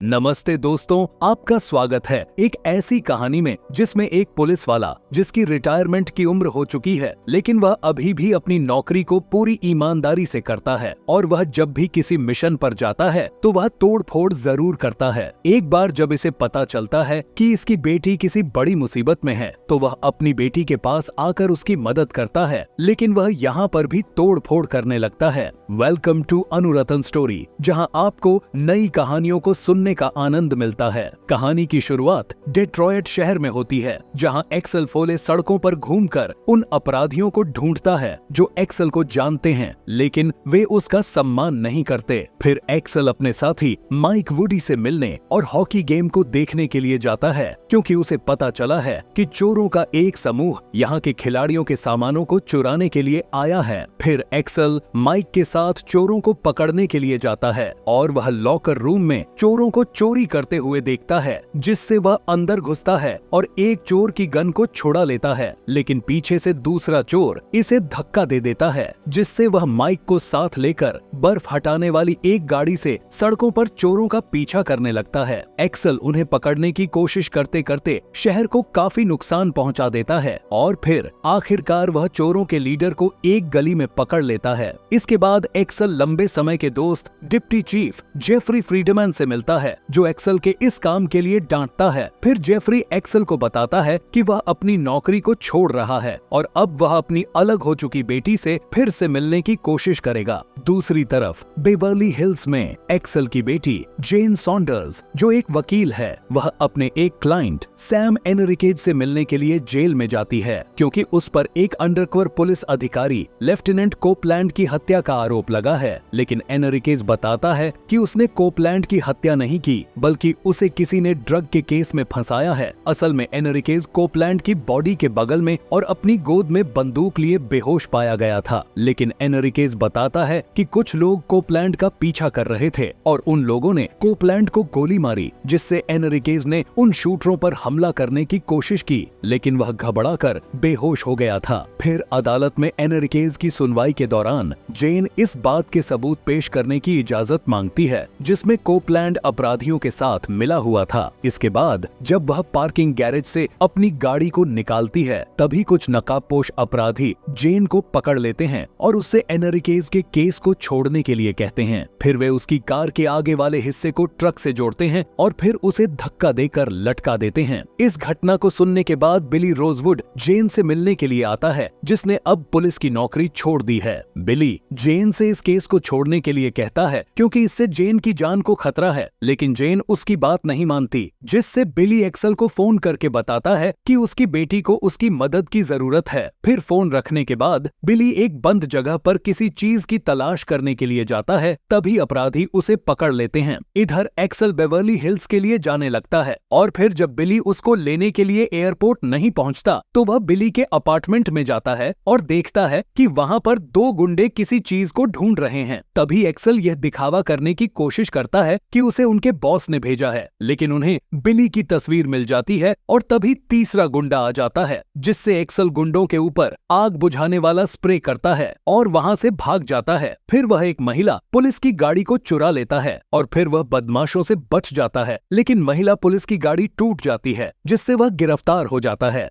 नमस्ते दोस्तों, आपका स्वागत है एक ऐसी कहानी में जिसमें एक पुलिस वाला जिसकी रिटायरमेंट की उम्र हो चुकी है, लेकिन वह अभी भी अपनी नौकरी को पूरी ईमानदारी से करता है और वह जब भी किसी मिशन पर जाता है तो वह तोड़ फोड़ जरूर करता है। एक बार जब इसे पता चलता है कि इसकी बेटी किसी बड़ी मुसीबत में है तो वह अपनी बेटी के पास आकर उसकी मदद करता है, लेकिन वह यहाँ पर भी तोड़ फोड़ करने लगता है। वेलकम टू अनुरतन स्टोरी, जहाँ आपको नई कहानियों को सुनने का आनंद मिलता है। कहानी की शुरुआत डेट्रॉयट शहर में होती है, जहां एक्सेल फोले सड़कों पर घूमकर उन अपराधियों को ढूंढता है जो एक्सेल को जानते हैं, लेकिन वे उसका सम्मान नहीं करते। फिर एक्सेल अपने साथी माइक वुडी से मिलने और हॉकी गेम को देखने के लिए जाता है, क्योंकि उसे पता चला है कि चोरों का एक समूह यहाँ के खिलाड़ियों के सामानों को चुराने के लिए आया है। फिर एक्सेल माइक के साथ चोरों को पकड़ने के लिए जाता है और वह लॉकर रूम में चोरों को चोरी करते हुए देखता है, जिससे वह अंदर घुसता है और एक चोर की गन को छुड़ा लेता है, लेकिन पीछे से दूसरा चोर इसे धक्का दे देता है, जिससे वह माइक को साथ लेकर बर्फ हटाने वाली एक गाड़ी से सड़कों पर चोरों का पीछा करने लगता है। एक्सेल उन्हें पकड़ने की कोशिश करते करते शहर को काफी नुकसान पहुंचा देता है और फिर आखिरकार वह चोरों के लीडर को एक गली में पकड़ लेता है। इसके बाद एक्सेल लंबे समय के दोस्त डिप्टी चीफ जेफरी फ्रीडमैन से मिलता है, जो एक्सेल के इस काम के लिए डांटता है। फिर जेफरी एक्सेल को बताता है कि वह अपनी नौकरी को छोड़ रहा है और अब वह अपनी अलग हो चुकी बेटी से फिर से मिलने की कोशिश करेगा। दूसरी तरफ बेवर्ली हिल्स में एक्सेल की बेटी जेन सॉन्डर्स, जो एक वकील है, वह अपने एक क्लाइंट सैम एनरिकेज से मिलने के लिए जेल में जाती है, क्योंकि उस पर एक अंडरकवर पुलिस अधिकारी लेफ्टिनेंट कोपलैंड की हत्या का आरोप लगा है। लेकिन एनरिकेज बताता है कि उसने कोपलैंड की हत्या नहीं की, बल्कि उसे किसी ने ड्रग के केस में फंसाया है। असल में एनरिकेज कोपलैंड की बॉडी के बगल में और अपनी गोद में बंदूक लिए बेहोश पाया गया था। लेकिन एनरिकेज बताता है कि कुछ लोग कोपलैंड का पीछा कर रहे थे और उन लोगों ने कोपलैंड को गोली मारी, जिससे एनरिकेज ने उन शूटरों पर हमला करने की कोशिश की, लेकिन वह घबराकर बेहोश हो गया था। फिर अदालत में एनरिकेज की सुनवाई के दौरान जेन इस बात के सबूत पेश करने की इजाजत मांगती है जिसमें कोपलैंड अपराधियों के साथ मिला हुआ था। इसके बाद जब वह पार्किंग गैरेज से अपनी गाड़ी को निकालती है, तभी कुछ नकाबपोश अपराधी जेन को पकड़ लेते हैं और उससे एनरिकेज के केस को छोड़ने के लिए कहते हैं। फिर वे उसकी कार के आगे वाले हिस्से को ट्रक से जोड़ते हैं और फिर उसे धक्का देकर लटका देते हैं। इस घटना को सुनने के बाद बिली रोजवुड जेन से मिलने के लिए आता है, जिसने अब पुलिस की नौकरी छोड़ दी है। बिली जेन से इस केस को छोड़ने के लिए कहता है, क्योंकि इससे जेन की जान को खतरा है, लेकिन जेन उसकी बात नहीं मानती, जिससे बिली एक्सेल को फोन करके बताता है कि उसकी बेटी को उसकी मदद की जरूरत है। फिर फोन रखने के बाद बिली एक बंद जगह पर किसी चीज की तलाश करने के लिए जाता है, तभी अपराधी उसे पकड़ लेते हैं। इधर एक्सेल बेवर्ली हिल्स के लिए जाने लगता है और फिर जब बिली उसको लेने के लिए एयरपोर्ट नहीं पहुंचता तो वह बिली के अपार्टमेंट में जाता है और देखता है कि वहां पर दो गुंडे किसी चीज को ढूंढ रहे हैं। तभी एक्सेल यह दिखावा करने की कोशिश करता है कि उसे उनके बॉस ने भेजा है, लेकिन उन्हें बिली की तस्वीर मिल जाती है और तभी तीसरा गुंडा आ जाता है, जिससे एक्सेल गुंडों के ऊपर आग बुझाने वाला स्प्रे करता है और वहां से भाग जाता है। फिर वह एक महिला पुलिस की गाड़ी को चुरा लेता है और फिर वह बदमाशों से बच जाता है, लेकिन महिला पुलिस की गाड़ी टूट जाती है, जिससे वह गिरफ्तार हो जाता है।